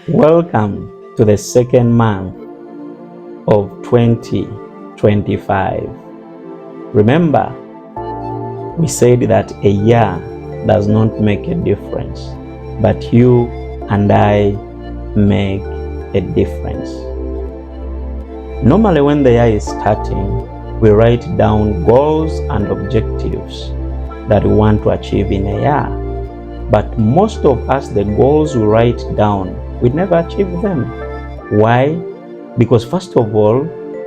Welcome to the second month of 2025. Remember, we said that a year does not make a difference, but you and I make a difference. Normally, when the year is starting, we write down goals and objectives that we want to achieve in a year. But most of us, the goals we write down, we never achieve them. Why? Because first of all,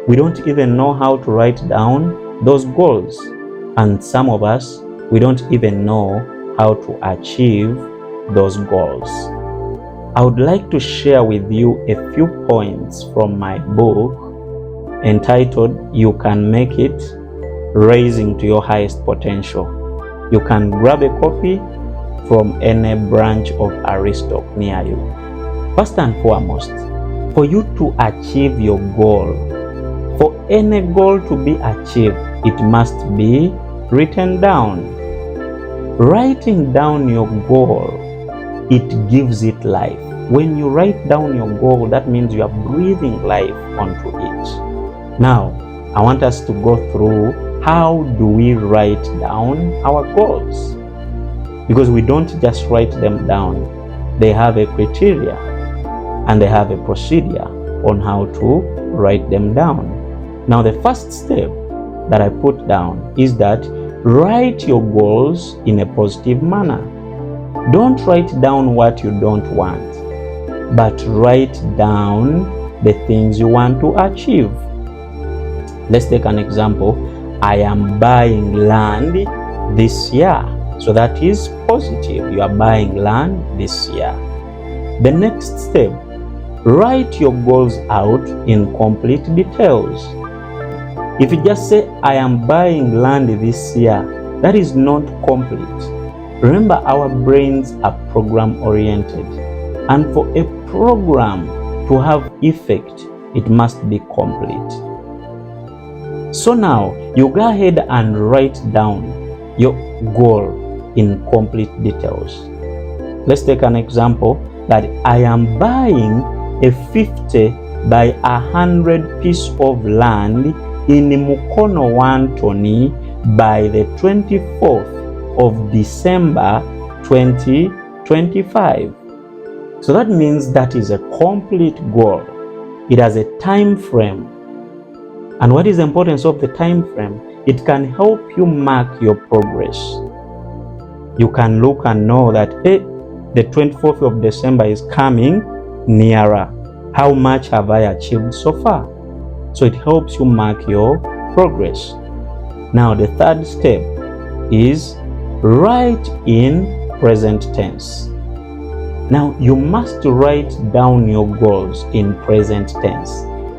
we don't even know how to write down those goals. And some of us, we don't even know how to achieve those goals. I would like to share with you a few points from my book entitled, You Can Make It, Raising to Your Highest Potential. You can grab a copy from any branch of Aristoc near you. First and foremost, for you to achieve your goal, for any goal to be achieved, it must be written down. Writing down your goal, it gives it life. When you write down your goal, that means you are breathing life onto it. Now, I want us to go through how do we write down our goals. Because we don't just write them down. They have a criteria and they have a procedure on how to write them down. Now, the first step that I put down is that write your goals in a positive manner. Don't write down what you don't want, but write down the things you want to achieve. Let's take an example. I am buying land this year. So that is positive. You are buying land this year. The next step, write your goals out in complete details. If you just say, I am buying land this year, that is not complete. Remember, our brains are program oriented. And for a program to have effect, it must be complete. So now, you go ahead and write down your goal in complete details. Let's take an example that I am buying a 50 by 100 piece of land in Mukono Wantoni by the 24th of December 2025. So that means that is a complete goal. It has a time frame. And what is the importance of the time frame? It can help you mark your progress. You can look and know that, hey, the 24th of December is coming nearer. How much have I achieved so far? So it helps you mark your progress. Now, the third step is write in present tense. Now, you must write down your goals in present tense.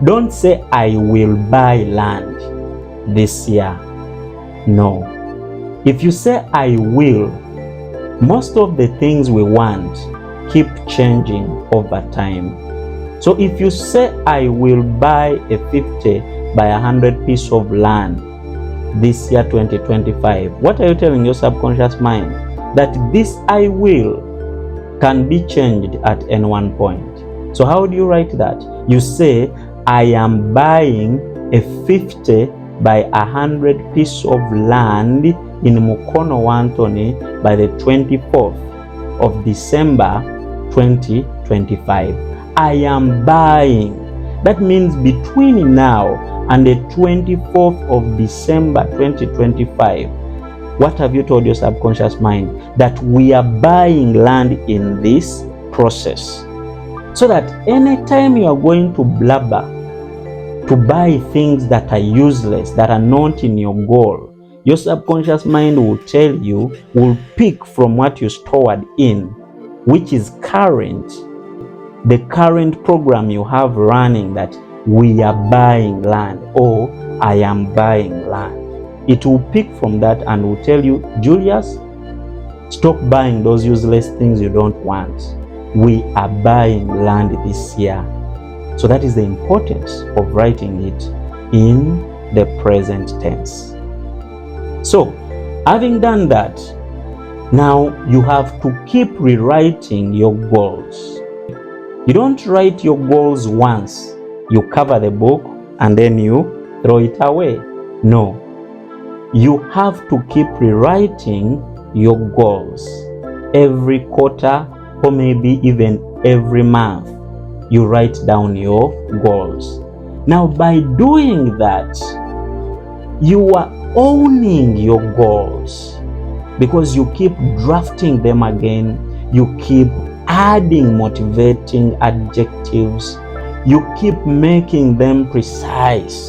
Don't say, I will buy land this year. No. If you say, I will, most of the things we want keep changing over time. So if you say, I will buy a 50 by 100 piece of land this year 2025, what are you telling your subconscious mind? That this I will can be changed at any one point. So how do you write that? You say, I am buying a 50 by 100 piece of land in Mukono Wantoni by the 24th of December 2025. I am buying. That means between now and the 24th of December 2025, what have you told your subconscious mind? That we are buying land in this process. So that anytime you are going to blabber, to buy things that are useless, that are not in your goal, your subconscious mind will tell you, will pick from what you stored in, which is current, the current program you have running, that we are buying land or I am buying land. It will pick from that and will tell you, Julius, stop buying those useless things you don't want. We are buying land this year. So that is the importance of writing it in the present tense. So, having done that, now you have to keep rewriting your goals. You don't write your goals once, you cover the book and then you throw it away. No, you have to keep rewriting your goals every quarter, or maybe even every month. You write down your goals. Now, by doing that, you are owning your goals, because you keep drafting them again, you keep adding motivating adjectives, you keep making them precise,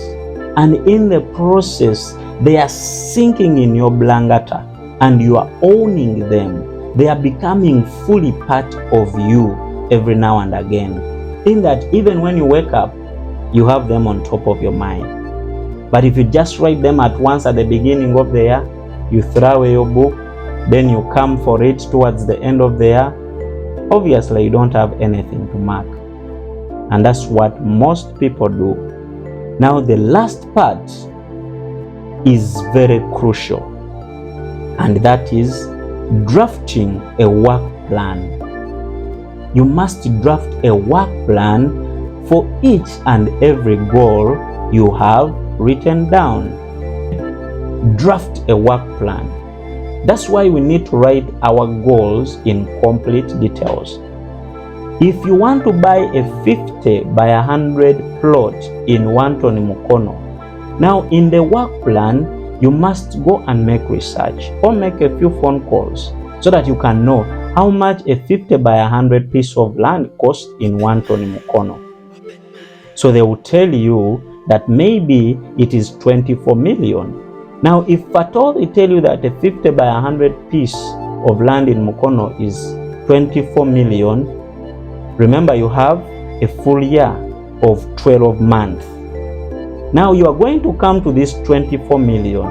and in the process they are sinking in your blangata and you are owning them. They are becoming fully part of you every now and again, in that even when you wake up, you have them on top of your mind. But if you just write them at once at the beginning of the year, you throw away your book, then you come for it towards the end of the year, obviously you don't have anything to mark. And that's what most people do. Now, the last part is very crucial, and that is drafting a work plan. You must draft a work plan for each and every goal you have written down. Draft a work plan. That's why we need to write our goals in complete details. If you want to buy a 50 by 100 plot in Wantoni Mukono, now in the work plan, you must go and make research or make a few phone calls so that you can know how much a 50 by 100 piece of land costs in Wantoni Mukono. So they will tell you that maybe it is 24 million. Now, if at all they tell you that a 50 by 100 piece of land in Mukono is 24 million, remember you have a full year of 12 months. Now you are going to come to this 24 million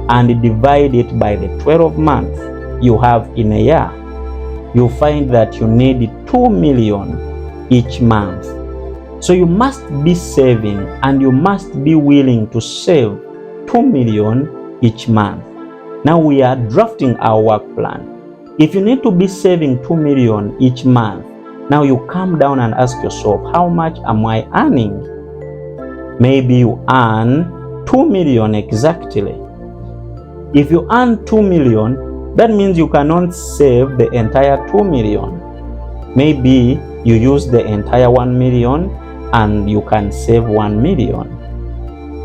and divide it by the 12 months you have in a year. You find that you need 2 million each month. So you must be saving, and you must be willing to save 2 million each month. Now we are drafting our work plan. If you need to be saving 2 million each month, now you come down and ask yourself, how much am I earning? Maybe you earn 2 million exactly. If you earn 2 million, that means you cannot save the entire 2 million. Maybe you use the entire 1 million and you can save 1 million.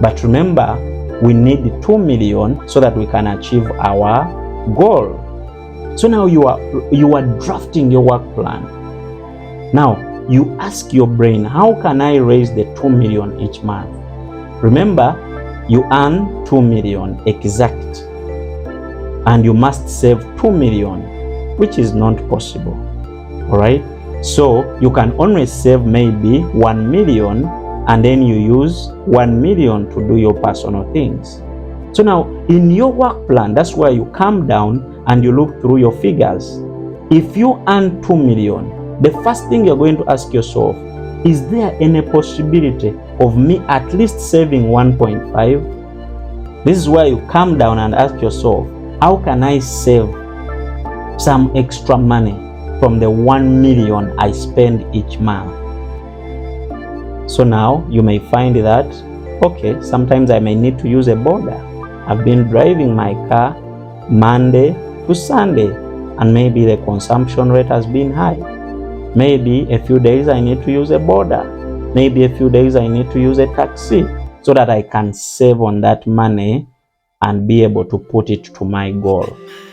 But remember, we need 2 million so that we can achieve our goal. So now you are drafting your work plan. Now you ask your brain, how can I raise the 2 million each month? Remember, you earn 2 million exact, and you must save 2 million, which is not possible. All right, so you can only save maybe 1 million, and then you use 1 million to do your personal things. So now in your work plan, that's where you come down and you look through your figures. If you earn 2 million, the first thing you're going to ask yourself, is there any possibility of me at least saving 1.5? This is where you come down and ask yourself, how can I save some extra money from the 1 million I spend each month? So now you may find that, okay, sometimes I may need to use a border. I've been driving my car Monday to Sunday, and maybe the consumption rate has been high. Maybe a few days I need to use a border. Maybe a few days I need to use a taxi, so that I can save on that money and be able to put it to my goal.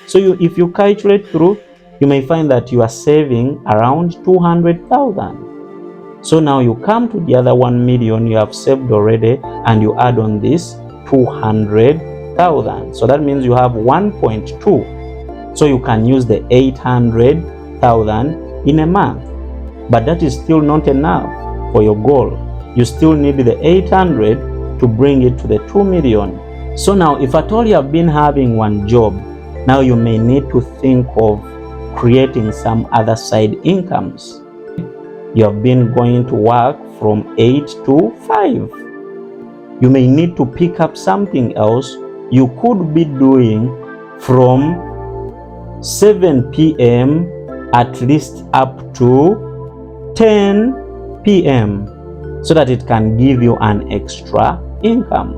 So if you calculate through, you may find that you are saving around 200,000. So now you come to the other 1 million you have saved already, and you add on this 200,000. So that means you have 1.2. So you can use the 800,000 in a month. But that is still not enough for your goal. You still need the 800 to bring it to the 2 million. So now, if at all you have been having one job, now you may need to think of creating some other side incomes. You have been going to work from 8 to 5. You may need to pick up something else. You could be doing from 7 p.m. at least up to 10 p.m. so that it can give you an extra income.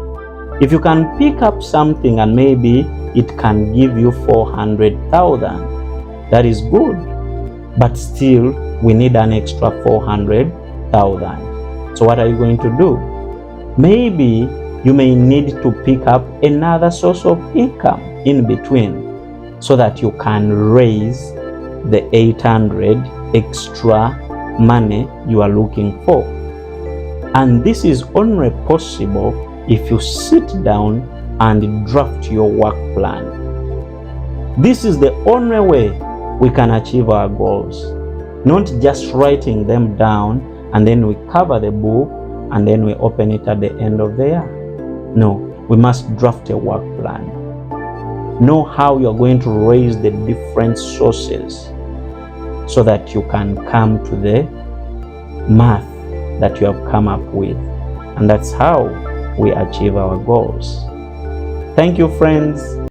If you can pick up something and maybe it can give you 400,000, that is good. But still, we need an extra 400,000. So what are you going to do? Maybe you may need to pick up another source of income in between so that you can raise the 800 extra money you are looking for. And this is only possible if you sit down and draft your work plan. This is the only way we can achieve our goals, not just writing them down and then we cover the book and then we open it at the end of the year. No, we must draft a work plan. Know how you're going to raise the different sources so that you can come to the math that you have come up with. And that's how we achieve our goals. Thank you, friends.